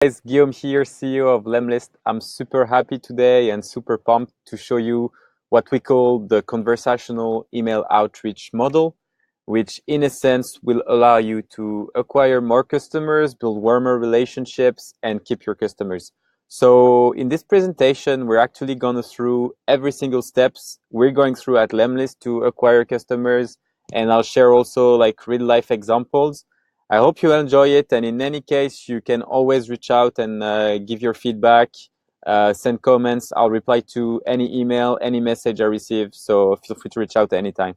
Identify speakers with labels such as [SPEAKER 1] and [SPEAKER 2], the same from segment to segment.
[SPEAKER 1] Guys, Guillaume here, CEO of lemlist. I'm super happy today and super pumped to show you what we call the conversational email outreach model, which in a sense will allow you to acquire more customers, build warmer relationships, and keep your customers. So in this presentation, we're actually going through every single steps we're going through at lemlist to acquire customers, and I'll share also like real life examples. I hope you enjoy it, and in any case, you can always reach out and give your feedback, send comments. I'll reply to any email, any message I receive, so feel free to reach out anytime.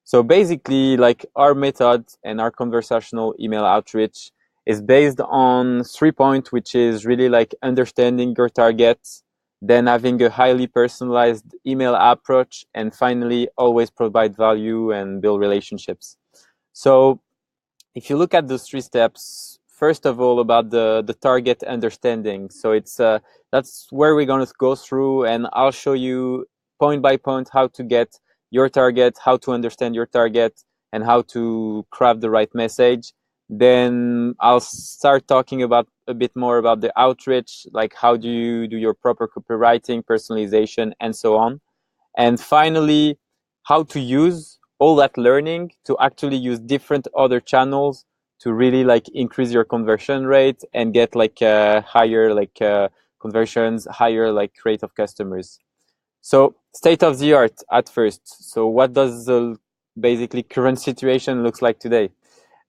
[SPEAKER 1] So basically, like our method and our conversational email outreach is based on 3 points, which is really like understanding your target, then having a highly personalized email approach, and finally, always provide value and build relationships. So if you look at those 3 steps, first of all, about the target understanding. So that's where we're going to go through, and I'll show you point by point how to get your target, how to understand your target, and how to craft the right message. Then I'll start talking about a bit more about the outreach, like how do you do your proper copywriting, personalization, and so on. And finally, how to use all that learning to actually use different other channels to really like increase your conversion rate and get like higher conversions, higher like rate of customers. So state of the art at first. So what does the basically current situation looks like today?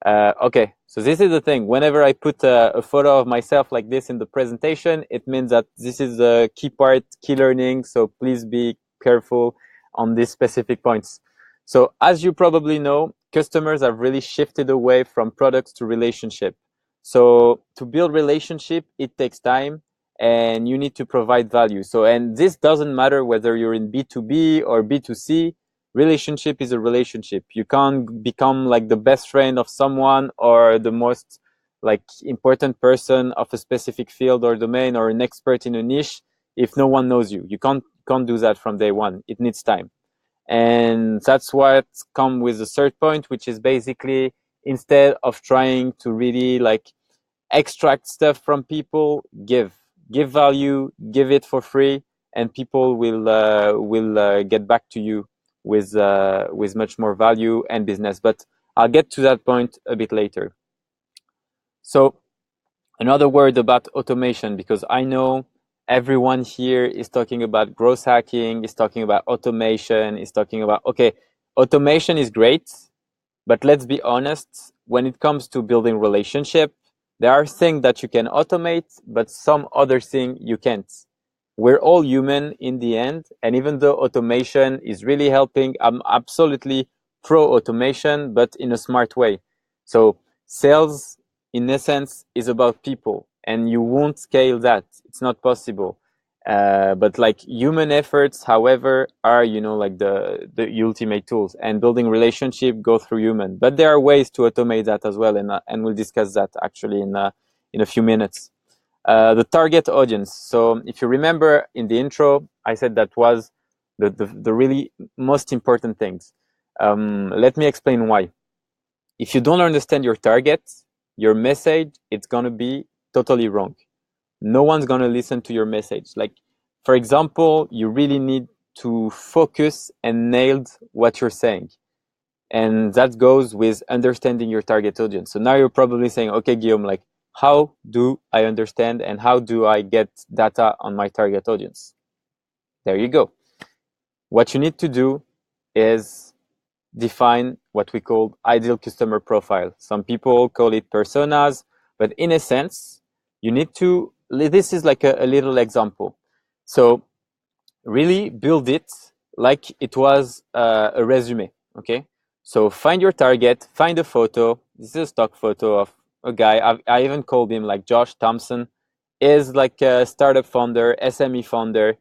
[SPEAKER 1] Okay, so this is the thing. Whenever I put a photo of myself like this in the presentation, it means that this is a key part, key learning. So please be careful on these specific points. So as you probably know, customers have really shifted away from products to relationship. So to build relationship, it takes time and you need to provide value. So, and this doesn't matter whether you're in B2B or B2C. Relationship is a relationship. You can't become like the best friend of someone or the most like important person of a specific field or domain or an expert in a niche if no one knows you. You can't do that from day one. It needs time. And that's what come with the third point, which is basically instead of trying to really like extract stuff from people, give value, give it for free, and people will get back to you with much more value and business. But I'll get to that point a bit later. So another word about automation, because I know everyone here is talking about growth hacking, is talking about automation, is talking about, okay, automation is great, but let's be honest, when it comes to building relationship, there are things that you can automate, but some other thing you can't. We're all human in the end, and even though automation is really helping, I'm absolutely pro automation, but in a smart way. So sales, in essence, is about people, and you won't scale that. It's not possible. But like human efforts, however, are like the ultimate tools, and building relationship go through human. But there are ways to automate that as well, and we'll discuss that actually in a few minutes. The target audience. So if you remember in the intro, I said that was the really most important things. Let me explain why. If you don't understand your target, your message, it's going to be totally wrong. No one's going to listen to your message. Like, for example, you really need to focus and nail what you're saying. And that goes with understanding your target audience. So now you're probably saying, okay, Guillaume, like, how do I understand and how do I get data on my target audience? There you go. What you need to do is define what we call ideal customer profile. Some people call it personas, but in a sense, you need to, this is like a little example. So really build it like it was a resume, okay? So find your target, find a photo. This is a stock photo of a guy. I even called him like Josh Thompson, is like a startup founder, SME founder.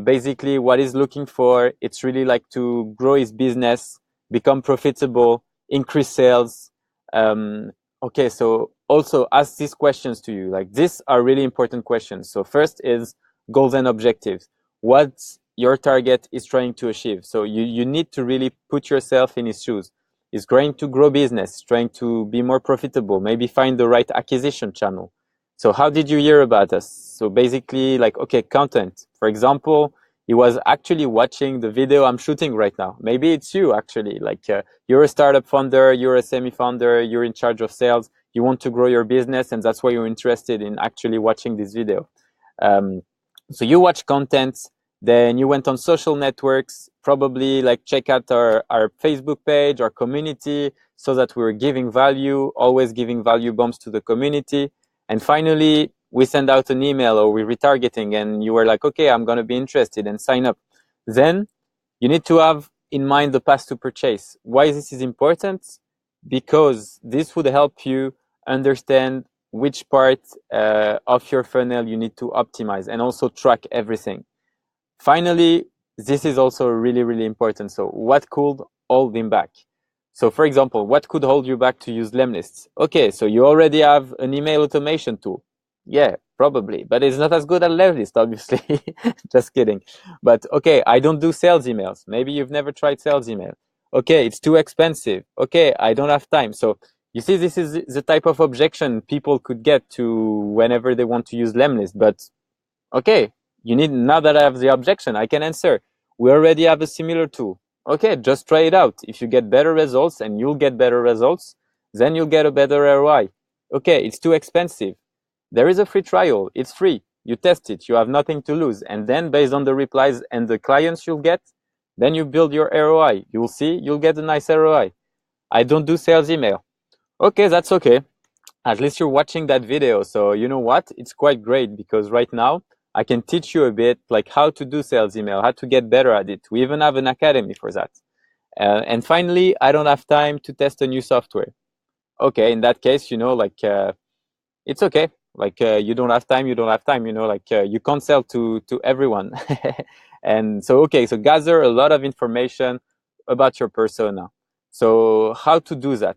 [SPEAKER 1] Basically what he's looking for, it's really like to grow his business, become profitable, increase sales. Okay, so also ask these questions to you. Like these are really important questions. So first is goals and objectives. What your target is trying to achieve. So you need to really put yourself in his shoes. He's trying to grow business, trying to be more profitable, maybe find the right acquisition channel. So how did you hear about us? So basically, like, okay, content. For example, he was actually watching the video I'm shooting right now. Maybe it's you actually. Like, you're a startup founder, you're a semi-founder, you're in charge of sales, you want to grow your business, and that's why you're interested in actually watching this video. So you watch content, then you went on social networks, probably like check out our Facebook page, our community, so that we're giving value, always giving value bombs to the community. And finally, we send out an email or we're retargeting, and you were like, okay, I'm going to be interested and sign up. Then you need to have in mind the path to purchase. Why this is important? Because this would help you understand which part of your funnel you need to optimize and also track everything. Finally, this is also really, really important. So what could hold him back? So for example, what could hold you back to use lemlists? Okay, so you already have an email automation tool. Yeah, probably, but it's not as good as lemlist, obviously. Just kidding. But okay, I don't do sales emails. Maybe you've never tried sales email. Okay, it's too expensive. Okay, I don't have time. So you see, this is the type of objection people could get to whenever they want to use lemlist. But okay, you need, now that I have the objection, I can answer. We already have a similar tool. Okay, just try it out. If you get better results, and you'll get better results, then you'll get a better ROI. Okay, it's too expensive. There is a free trial. It's free. You test it. You have nothing to lose. And then based on the replies and the clients you'll get, then you build your ROI. You'll see, you'll get a nice ROI. I don't do sales email. Okay, that's okay. At least you're watching that video. So you know what? It's quite great because right now I can teach you a bit like how to do sales email, how to get better at it. We even have an academy for that. And finally, I don't have time to test a new software. Okay, in that case, you know, like it's okay. Like you don't have time, you don't have time. You know, like you can't sell to everyone. And so okay, so gather a lot of information about your persona. So how to do that?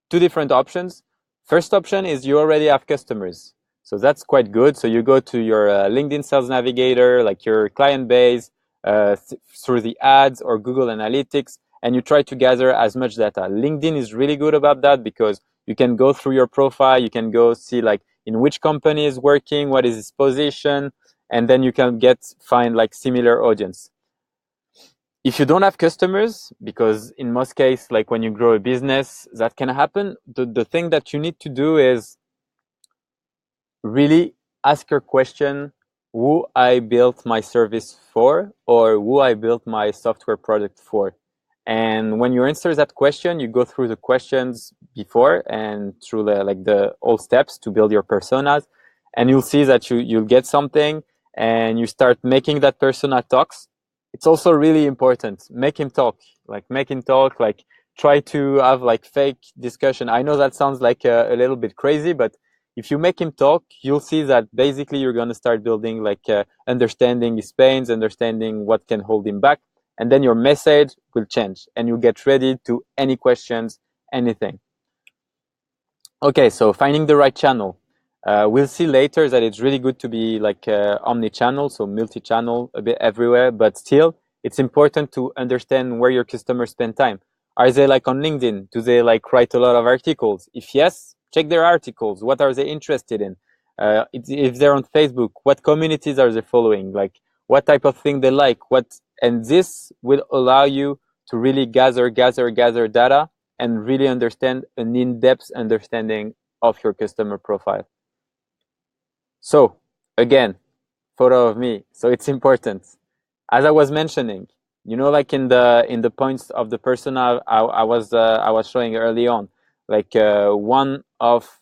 [SPEAKER 1] Two different options. First option is you already have customers. So that's quite good. So you go to your LinkedIn Sales Navigator, like your client base, through the ads or Google Analytics, and you try to gather as much data. LinkedIn is really good about that because you can go through your profile, you can go see like in which company is working, what is its position, and then you can find like similar audience. If you don't have customers, because in most cases, like when you grow a business, that can happen, the thing that you need to do is really ask your question, who I built my service for, or who I built my software product for. And when you answer that question, you go through the questions before and through the all steps to build your personas, and you'll see that you'll get something, and you start making that persona talks. It's also really important. Make him talk. Like try to have like fake discussion. I know that sounds like a little bit crazy, but if you make him talk, you'll see that basically you're going to start building like understanding his pains, understanding what can hold him back, and then your message will change and you get ready to any questions, anything. Okay, so finding the right channel. We'll see later that it's really good to be like omni-channel, so multi-channel a bit everywhere, but still it's important to understand where your customers spend time. Are they like on LinkedIn? Do they like write a lot of articles? If yes, check their articles. What are they interested in? If they're on Facebook, what communities are they following? Like what type of thing they like? And this will allow you to really gather data and really understand an in-depth understanding of your customer profile. So again, photo of me. So it's important. As I was mentioning, you know, like in the points of the persona I was showing early on, like one of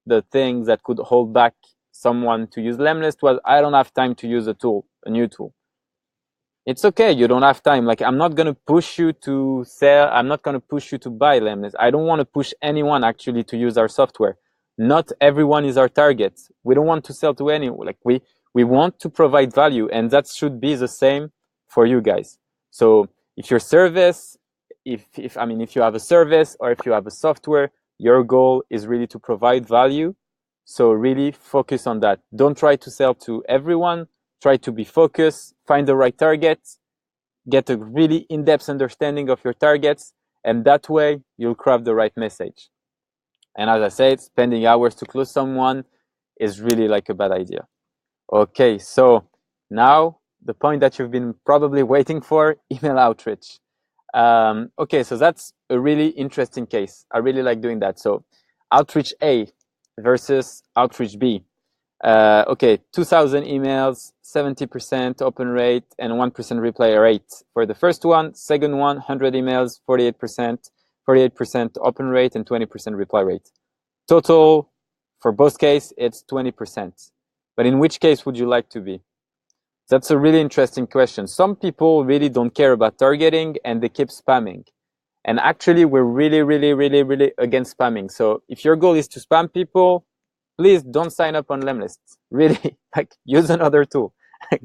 [SPEAKER 1] the things that could hold back someone to use lemlist was I don't have time to use a new tool. It's okay, you don't have time. Like I'm not going to push you to sell, I'm not going to push you to buy lemlist. I don't want to push anyone actually to use our software. Not everyone is our target. We don't want to sell to anyone. Like we want to provide value, and that should be the same for you guys. So if your service, if you have a service or if you have a software, your goal is really to provide value. So really focus on that. Don't try to sell to everyone. Try to be focused, find the right targets, get a really in-depth understanding of your targets, and that way you'll craft the right message. And as I said, spending hours to close someone is really like a bad idea. Okay, so now the point that you've been probably waiting for, email outreach. Okay, so that's a really interesting case. I really like doing that. So outreach A versus outreach B. Okay, 2,000 emails, 70% open rate, and 1% reply rate for the first one. Second one, 100 emails, 48% open rate, and 20% reply rate. Total, for both cases, it's 20%. But in which case would you like to be? That's a really interesting question. Some people really don't care about targeting and they keep spamming. And actually, we're really, really, really, really against spamming. So if your goal is to spam people, please don't sign up on lemlist. Really, like use another tool.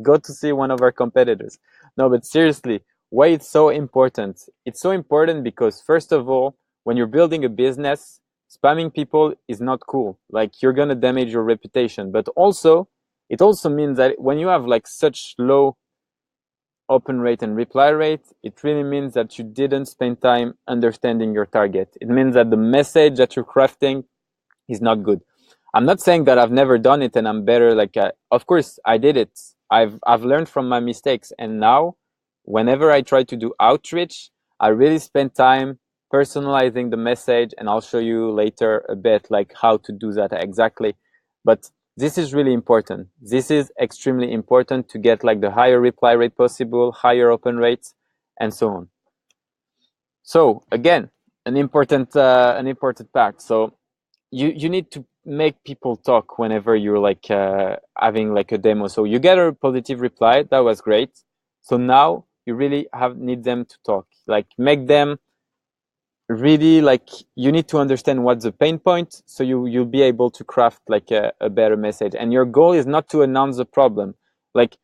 [SPEAKER 1] Go to see one of our competitors. No, but seriously, why it's so important? It's so important because first of all, when you're building a business, spamming people is not cool. Like you're gonna damage your reputation. But also, it also means that when you have like such low open rate and reply rate, it really means that you didn't spend time understanding your target. It means that the message that you're crafting is not good. I'm not saying that I've never done it and I'm better. Like, of course, I did it. I've learned from my mistakes, and now, whenever I try to do outreach, I really spend time personalizing the message, and I'll show you later a bit like how to do that exactly. But this is really important. This is extremely important to get like the higher reply rate possible, higher open rates, and so on. So again, an important part. So you need to make people talk whenever you're like having like a demo. So you get a positive reply, that was great. So now you really need them to talk, like make them really, like you need to understand what's the pain point, so you'll be able to craft like a better message. And your goal is not to announce the problem. Like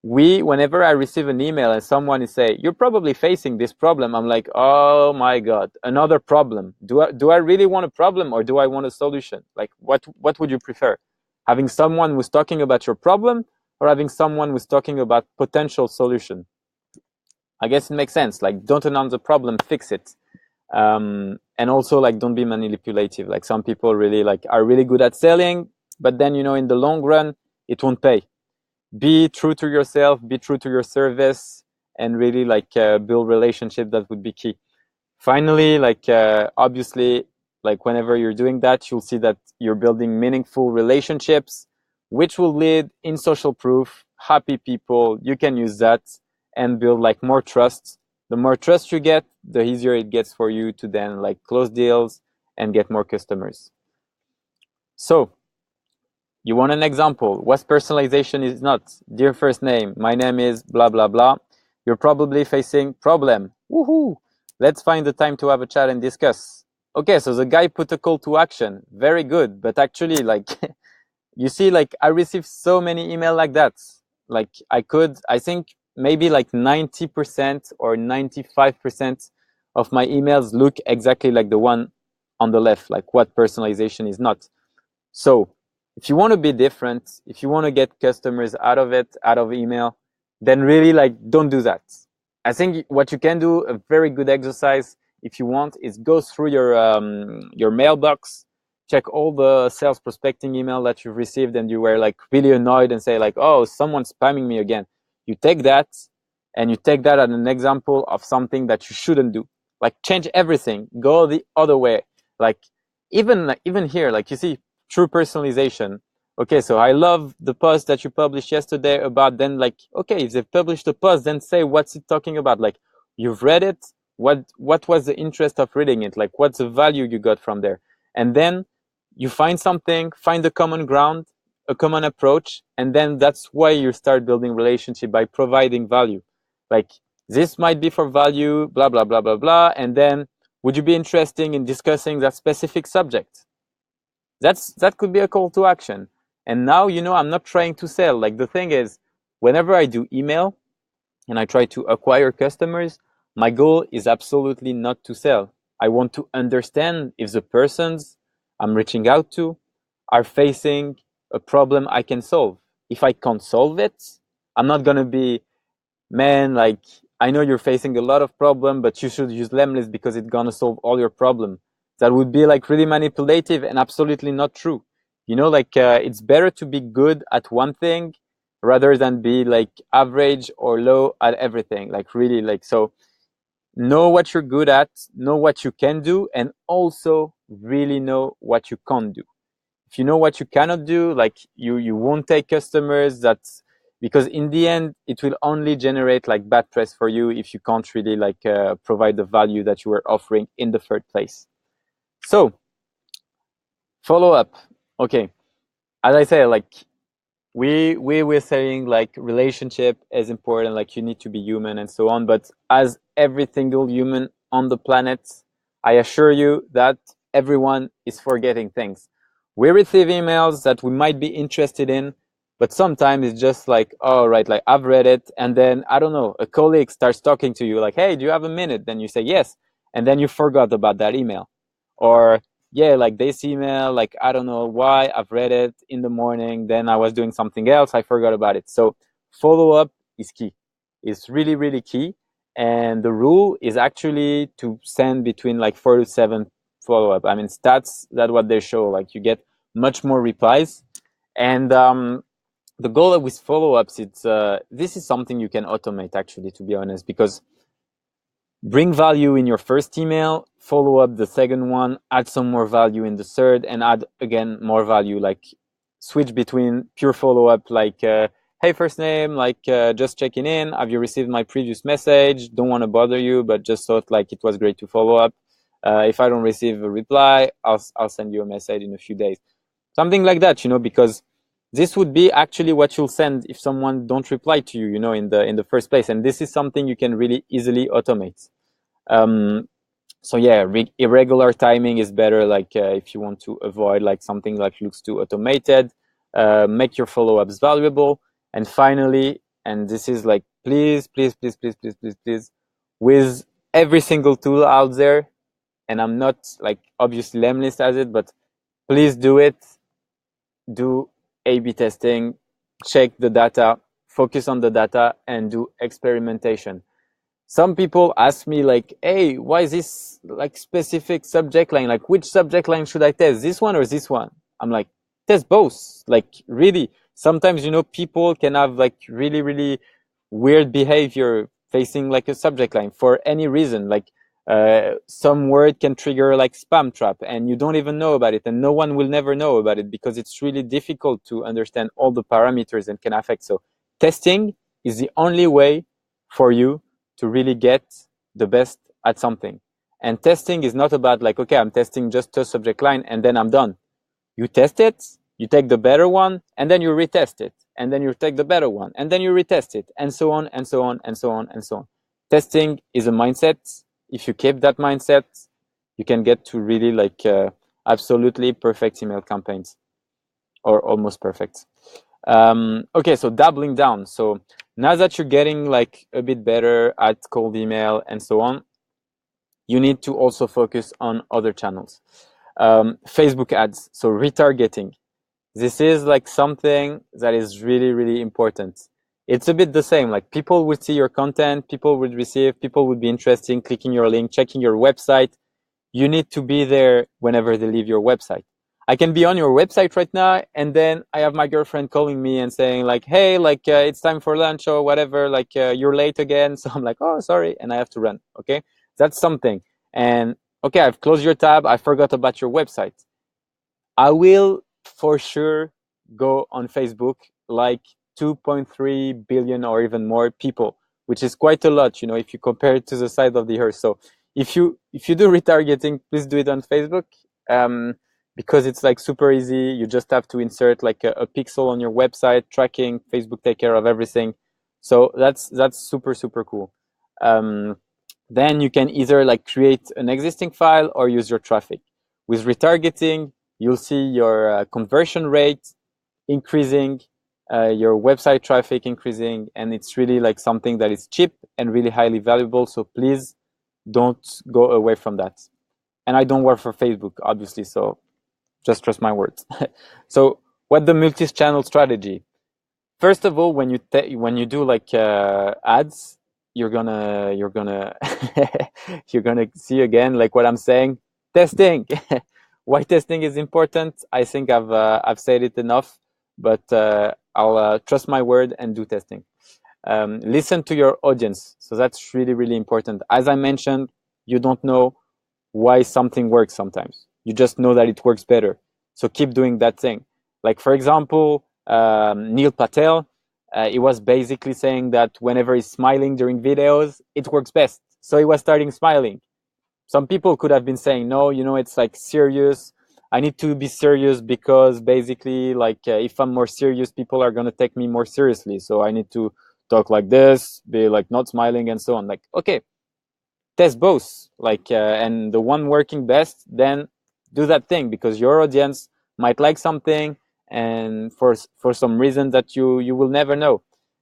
[SPEAKER 1] whenever I receive an email and someone is saying, you're probably facing this problem, I'm like, oh my God, another problem. Do I really want a problem, or do I want a solution? Like what would you prefer? Having someone who's talking about your problem, or having someone who's talking about potential solution? I guess it makes sense. Like, don't announce the problem, fix it. And also, like, don't be manipulative. Like, some people really like are really good at selling, but then, in the long run, it won't pay. Be true to yourself, be true to your service, and really like build relationship. That would be key. Finally, like obviously, like whenever you're doing that, you'll see that you're building meaningful relationships, which will lead in social proof, happy people. You can use that and build like more trust. The more trust you get, the easier it gets for you to then like close deals and get more customers. So you want an example? What personalization is not? Dear first name, my name is blah, blah, blah. You're probably facing problem. Woohoo! Let's find the time to have a chat and discuss. Okay, so the guy put a call to action. Very good. But actually, like, you see, like, I received so many emails like that. Like, I think maybe like 90% or 95% of my emails look exactly like the one on the left, like what personalization is not. So if you want to be different, if you want to get customers out of email, then really like don't do that. I think what you can do, a very good exercise if you want, is go through your mailbox, check all the sales prospecting email that you've received and you were like really annoyed and say like, oh, someone's spamming me again. You take that and you take that as an example of something that you shouldn't do. Like change everything, go the other way. Like even here, like you see, true personalization. Okay, so I love the post that you published yesterday about, then like, okay, if they published a post, then say what's it talking about. Like you've read it, what was the interest of reading it? Like what's the value you got from there? And then you find something, find a common ground, a common approach, and then that's why you start building relationship, by providing value. Like this might be for value, blah, blah, blah, blah, blah. And then would you be interested in discussing that specific subject? That could be a call to action. And now, I'm not trying to sell. Like the thing is, whenever I do email and I try to acquire customers, my goal is absolutely not to sell. I want to understand if the persons I'm reaching out to are facing a problem I can solve. If I can't solve it, I'm not going to be, man, like, I know you're facing a lot of problem, but you should use lemlist because it's going to solve all your problem. That would be like really manipulative and absolutely not true. You know, like it's better to be good at one thing rather than be like average or low at everything. Like really, like, so know what you're good at, know what you can do, and also really know what you can't do. If you know what you cannot do, like you won't take customers. That's because in the end it will only generate like bad press for you if you can't really like provide the value that you were offering in the first place. So follow up. Okay, as I say, like we were saying like relationship is important, like you need to be human and so on, but as every single human on the planet, I assure you that everyone is forgetting things. We receive emails that we might be interested in, but sometimes it's just like, oh right, like I've read it, and then I don't know, a colleague starts talking to you like, hey, do you have a minute? Then you say yes, and then you forgot about that email. Or yeah, like this email, like I don't know why, I've read it in the morning, then I was doing something else, I forgot about it. So follow up is key. It's really, really key. And the rule is actually to send between like 4 to 7 follow up. I mean, stats, that's what they show. Like you get much more replies. And the goal with follow ups, it's this is something you can automate actually, to be honest, because bring value in your first email, follow up the second one, add some more value in the third, and add again more value. Like switch between pure follow up, like hey, first name, like just checking in, have you received my previous message? Don't want to bother you, but just thought like it was great to follow up. If I don't receive a reply, I'll send you a message in a few days, something like that, you know, because this would be actually what you'll send if someone don't reply to you, you know, in the first place. And this is something you can really easily automate. So yeah, irregular timing is better, like if you want to avoid like something like looks too automated. Make your follow-ups valuable. And finally, and this is like, please, please, please, please, please, please, please, with every single tool out there, and I'm not like, obviously lemlist has it, but please do it. Do A/B testing, check the data, focus on the data, and do experimentation. Some people ask me like, hey, why is this like specific subject line? Like, which subject line should I test? This one or this one? I'm like, test both. Like, really, sometimes, you know, people can have like really, really weird behavior facing like a subject line for any reason. Like, some word can trigger like spam trap and you don't even know about it, and no one will never know about it because it's really difficult to understand all the parameters and can affect. So testing is the only way for you to really get the best at something. And testing is not about like, okay, I'm testing just a subject line and then I'm done. You test it, you take the better one, and then you retest it, and then you take the better one, and then you retest it, and so on, and so on, and so on, and so on. Testing is a mindset. If you keep that mindset, you can get to really like absolutely perfect email campaigns, or almost perfect. Okay, so doubling down. So now that you're getting like a bit better at cold email and so on, you need to also focus on other channels. Facebook ads, so retargeting. This is like something that is really, really important. It's a bit the same, like people would see your content, people would receive, people would be interested in clicking your link, checking your website. You need to be there whenever they leave your website. I can be on your website right now, and then I have my girlfriend calling me and saying like, hey, like it's time for lunch or whatever, like you're late again. So I'm like, oh, sorry, and I have to run. Okay, that's something. And okay, I've closed your tab, I forgot about your website. I will for sure go on Facebook like 2.3 billion or even more people, which is quite a lot, you know, if you compare it to the size of the earth. So if you do retargeting, please do it on Facebook, because it's like super easy. You just have to insert like a pixel on your website tracking. Facebook take care of everything. So that's super, super cool. Then you can either like create an existing file or use your traffic. With retargeting, you'll see your conversion rate increasing, your website traffic increasing, and it's really like something that is cheap and really highly valuable. So please don't go away from that. And I don't work for Facebook, obviously, so just trust my words. So what the multi-channel strategy? First of all, when you do like ads, you're gonna you're gonna see again like what I'm saying, testing. Why testing is important? I think I've said it enough, but I'll trust my word and do testing. Listen to your audience. So that's really, really important. As I mentioned, you don't know why something works sometimes. You just know that it works better. So keep doing that thing. Like, for example, Neil Patel, he was basically saying that whenever he's smiling during videos, it works best. So he was starting smiling. Some people could have been saying, no, it's like serious. I need to be serious because basically, like, if I'm more serious, people are going to take me more seriously. So I need to talk like this, be like not smiling and so on. Like, okay, test both, like, and the one working best, then do that thing, because your audience might like something, and for some reason that you will never know.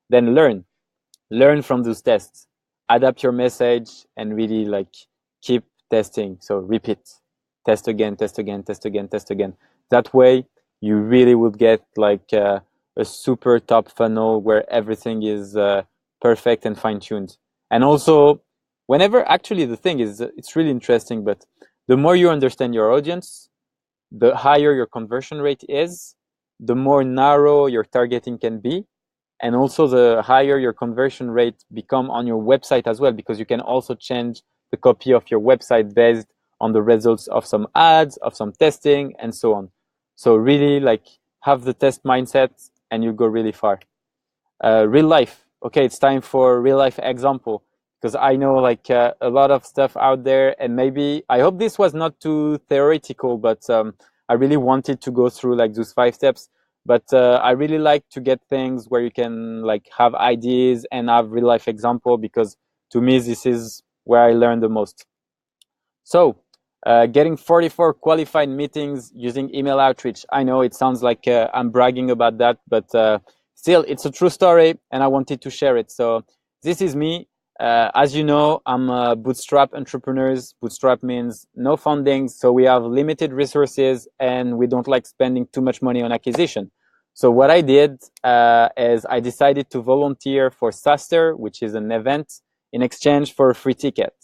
[SPEAKER 1] Then learn from those tests, adapt your message, and really like keep testing. So repeat, test again, test again, test again, test again. That way you really would get like a super top funnel where everything is perfect and fine-tuned. And also, whenever, actually the thing is, it's really interesting, but the more you understand your audience, the higher your conversion rate is, the more narrow your targeting can be, and also the higher your conversion rate become on your website as well, because you can also change the copy of your website based on the results of some ads, of some testing, and so on. So really, like, have the test mindset and you go really far. Real life. Okay, it's time for real life example, because I know like a lot of stuff out there, and maybe I hope this was not too theoretical, but I really wanted to go through like those 5 steps. But I really like to get things where you can like have ideas and have real life example, because to me this is where I learn the most. So, getting 44 qualified meetings using email outreach. I know it sounds like I'm bragging about that, but still, it's a true story, and I wanted to share it. So, this is me. As you know, I'm a bootstrap entrepreneurs. Bootstrap means no funding, so we have limited resources, and we don't like spending too much money on acquisition. So what I did is I decided to volunteer for SaaStr, which is an event, in exchange for a free ticket.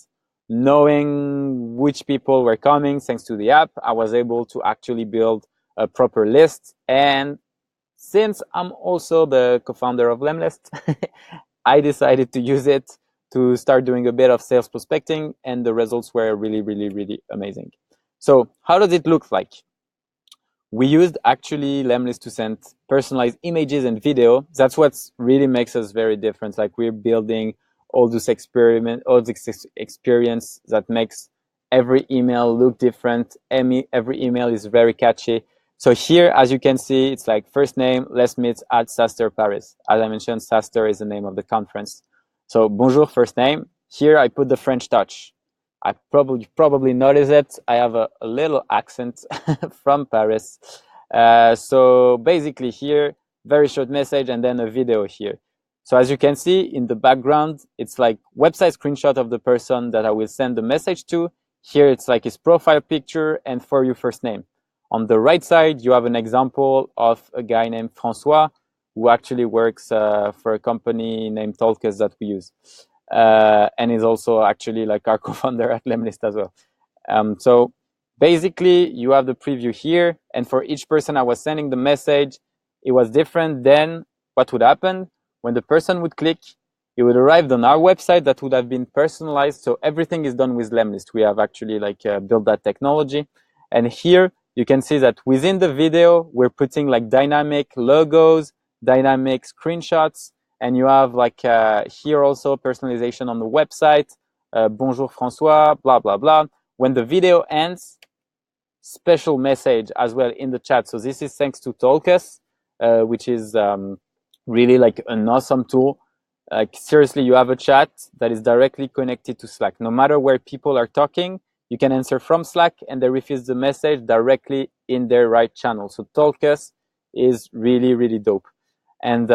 [SPEAKER 1] Knowing which people were coming thanks to the app, I was able to actually build a proper list. And since I'm also the co-founder of lemlist, I decided to use it to start doing a bit of sales prospecting, and the results were really, really, really amazing. So how does it look like? We used actually lemlist to send personalized images and video. That's what really makes us very different. Like, we're building all this experience that makes every email look different. Every email is very catchy. So here, as you can see, it's like first name, let's meet at SaaStr Paris. As I mentioned, SaaStr is the name of the conference. So bonjour, first name. Here I put the French touch. I probably noticed it. I have a little accent from Paris. So basically here, very short message and then a video here. So as you can see in the background, it's like website screenshot of the person that I will send the message to. Here it's like his profile picture and for you first name. On the right side, you have an example of a guy named Francois who actually works for a company named Talkus that we use. And is also actually like our co-founder at lemlist as well. So basically, you have the preview here, and for each person I was sending the message, it was different. Then what would happen when the person would click? It would arrive on our website that would have been personalized. So everything is done with lemlist. We have actually like built that technology, and here you can see that within the video we're putting like dynamic logos, dynamic screenshots, and you have like here also personalization on the website. Bonjour Francois, blah, blah, blah. When the video ends, special message as well in the chat. So this is thanks to Talkus, which is really like an awesome tool. Like, seriously, you have a chat that is directly connected to Slack. No matter where people are talking, you can answer from Slack and they receive the message directly in their right channel. So Talkus is really, really dope. And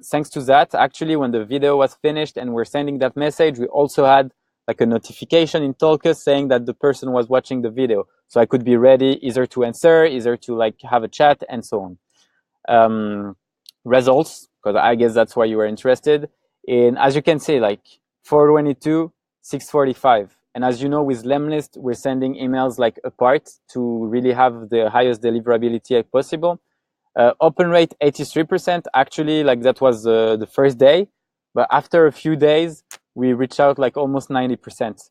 [SPEAKER 1] thanks to that, actually, when the video was finished and we're sending that message, we also had like a notification in Talkus saying that the person was watching the video. So I could be ready either to answer, either to like have a chat, and so on. Results, because I guess that's why you were interested in. As you can see, like 422, 645. And as you know, with lemlist, we're sending emails like apart to really have the highest deliverability possible. Open rate 83%. Actually, like that was the first day, but after a few days, we reached out like almost 90%.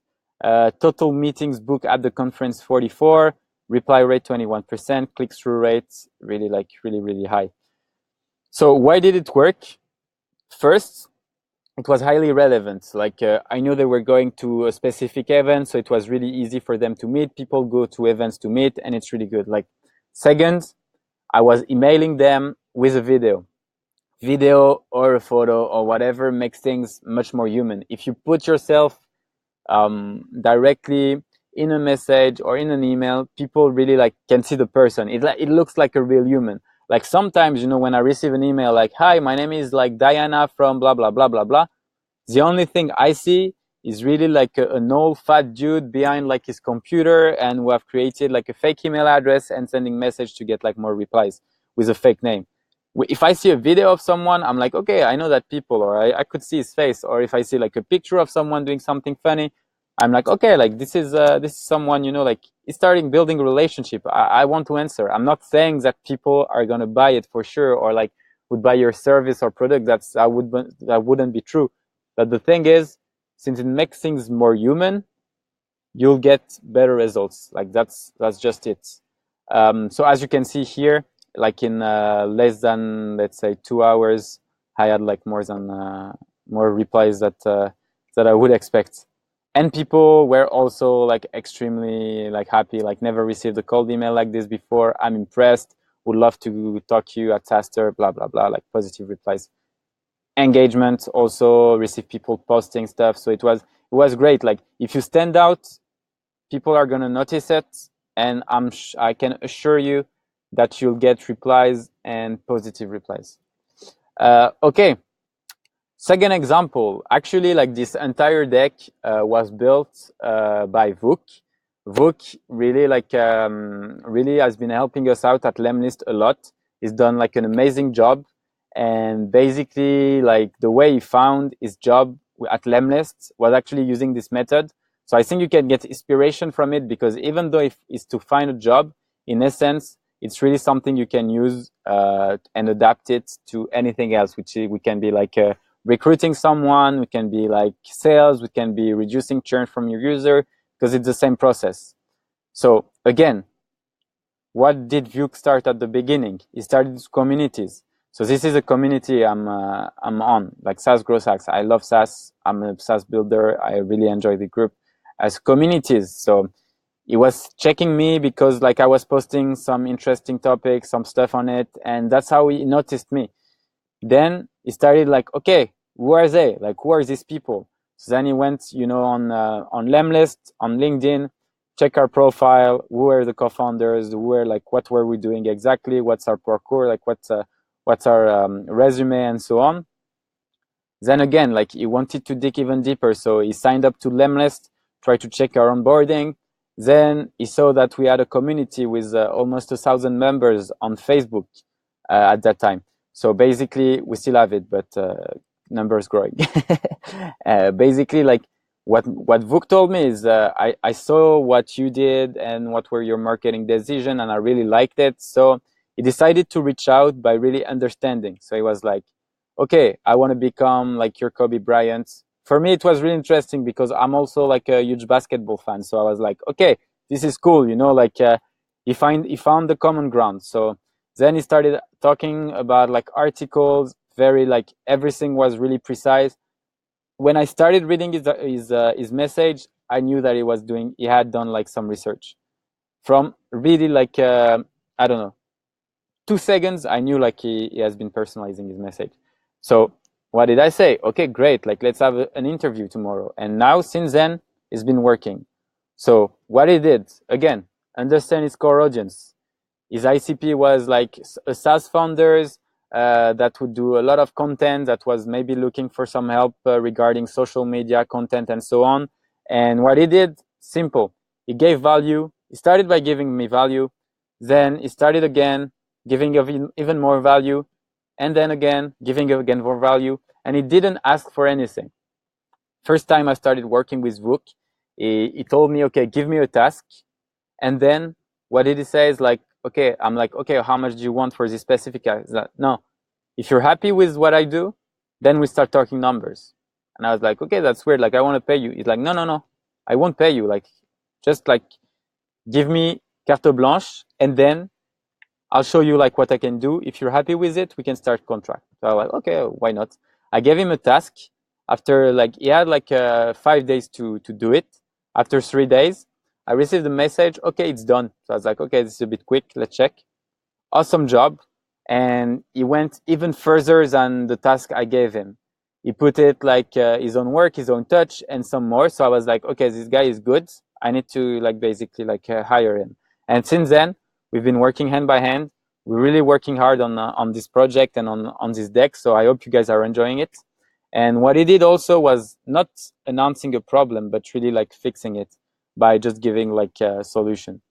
[SPEAKER 1] Total meetings booked at the conference 44, reply rate 21%, click-through rate really high. So why did it work? First, it was highly relevant. Like I knew they were going to a specific event, so it was really easy for them to meet. People go to events to meet, and it's really good. Like second, I was emailing them with a video or a photo or whatever makes things much more human. If you put yourself directly in a message or in an email, people really like can see the person. It looks like a real human. Like sometimes, when I receive an email like, "Hi, my name is like Diana from blah blah blah blah blah," the only thing I see is really like an old fat dude behind like his computer, and who have created like a fake email address and sending message to get like more replies with a fake name. If I see a video of someone, I'm like, okay, I know that people, or I could see his face. Or if I see like a picture of someone doing something funny, I'm like, okay, like this is someone, like he's starting building a relationship. I want to answer. I'm not saying that people are gonna buy it for sure, or like would buy your service or product. That wouldn't be true. But the thing is, since it makes things more human, you'll get better results. Like that's just it. So as you can see here, like in less than, let's say, 2 hours, I had like more replies that I would expect. And people were also like extremely like happy, like never received a cold email like this before. I'm impressed. Would love to talk to you at Taster, blah, blah, blah, like positive replies. Engagement also, receive people posting stuff. So it was great. Like if you stand out, people are going to notice it. And I can assure you that you'll get replies and positive replies. Okay. Second example, actually, like this entire deck was built by Vuk. Vuk really has been helping us out at lemlist a lot. He's done like an amazing job, and basically, like the way he found his job at lemlist was actually using this method. So I think you can get inspiration from it, because even though it's to find a job, in essence, it's really something you can use and adapt it to anything else, which we can be like recruiting someone, we can be like sales, we can be reducing churn from your user, because it's the same process. So again, what did Vuk start at the beginning? He started with communities. So this is a community I'm on, like SaaS Growth Hacks. I love SaaS. I'm a SaaS builder. I really enjoy the group as communities. So he was checking me because like I was posting some interesting topics, some stuff on it, and that's how he noticed me. Then he started like, okay, who are they? Like, who are these people? So then he went, on lemlist, on LinkedIn, check our profile. Who are the co-founders? What were we doing exactly? What's our parkour? Like, what's our resume and so on. Then again, like he wanted to dig even deeper, so he signed up to lemlist, tried to check our onboarding. Then he saw that we had a community with almost 1,000 members on Facebook at that time. So basically, we still have it, but numbers growing. Basically, like what Vuk told me is, I saw what you did and what were your marketing decision, and I really liked it. So he decided to reach out by really understanding. So he was like, okay, I want to become like your Kobe Bryant. For me, it was really interesting because I'm also like a huge basketball fan. So I was like, okay, this is cool. Like he found the common ground. So then he started talking about like articles, very like everything was really precise. When I started reading his message, I knew that he had done like some research. From really like, I don't know, 2 seconds, I knew like he has been personalizing his message. So what did I say? Okay, great. Like let's have an interview tomorrow. And now since then, it's been working. So what he did, again, understand his core audience. His ICP was like a SaaS founders that would do a lot of content, that was maybe looking for some help regarding social media content and so on. And what he did, simple. He gave value. He started by giving me value. Then he started again, giving even more value. And then again, giving again more value. And he didn't ask for anything. First time I started working with Vuk, He told me, okay, give me a task. And then what did he say is like, okay, I'm like, okay, how much do you want for this specific task? He's like, no, if you're happy with what I do, then we start talking numbers. And I was like, okay, that's weird. Like, I want to pay you. He's like, no, no, no, I won't pay you. Like, just like give me carte blanche, and then I'll show you like what I can do. If you're happy with it, we can start contract. So I was like, okay, why not? I gave him a task. After like he had like 5 days to do it. After 3 days, I received a message. Okay, it's done. So I was like, okay, this is a bit quick. Let's check. Awesome job. And he went even further than the task I gave him. He put it like his own work, his own touch, and some more. So I was like, okay, this guy is good. I need to like basically like hire him. And since then, we've been working hand by hand. We're really working hard on this project and on this deck. So I hope you guys are enjoying it. And what he did also was not announcing a problem, but really like fixing it by just giving like a solution.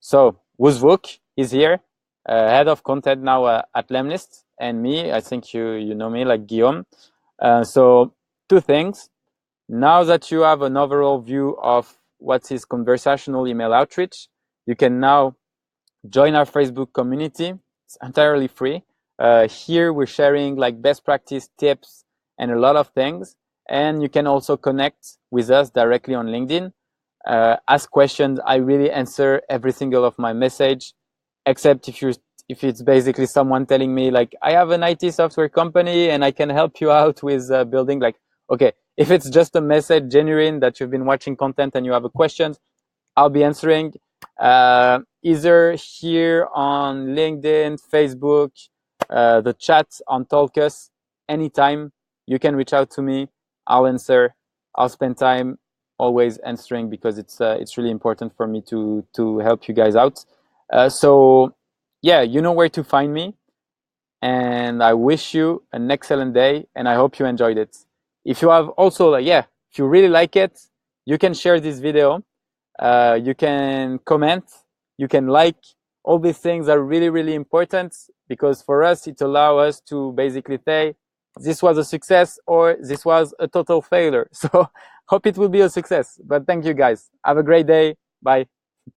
[SPEAKER 1] So Woozwook is here, head of content now at lemlist, and me. I think you know me, like Guillaume. So two things. Now that you have an overall view of what is conversational email outreach, you can now join our Facebook community. It's entirely free. Here we're sharing like best practice tips and a lot of things. And you can also connect with us directly on LinkedIn. Ask questions. I really answer every single of my message, except if it's basically someone telling me like, I have an IT software company and I can help you out with building, like, okay, if it's just a message genuine that you've been watching content and you have a question, I'll be answering either here on LinkedIn, Facebook, the chat on Talkus. Anytime you can reach out to me, I'll answer. I'll spend time always answering because it's really important for me to help you guys out. So yeah, you know where to find me, and I wish you an excellent day, and I hope you enjoyed it. If you have also if you really like it, you can share this video. You can comment, you can like. All these things are really, really important because for us, it allows us to basically say, this was a success or this was a total failure. So hope it will be a success. But thank you guys. Have a great day. Bye.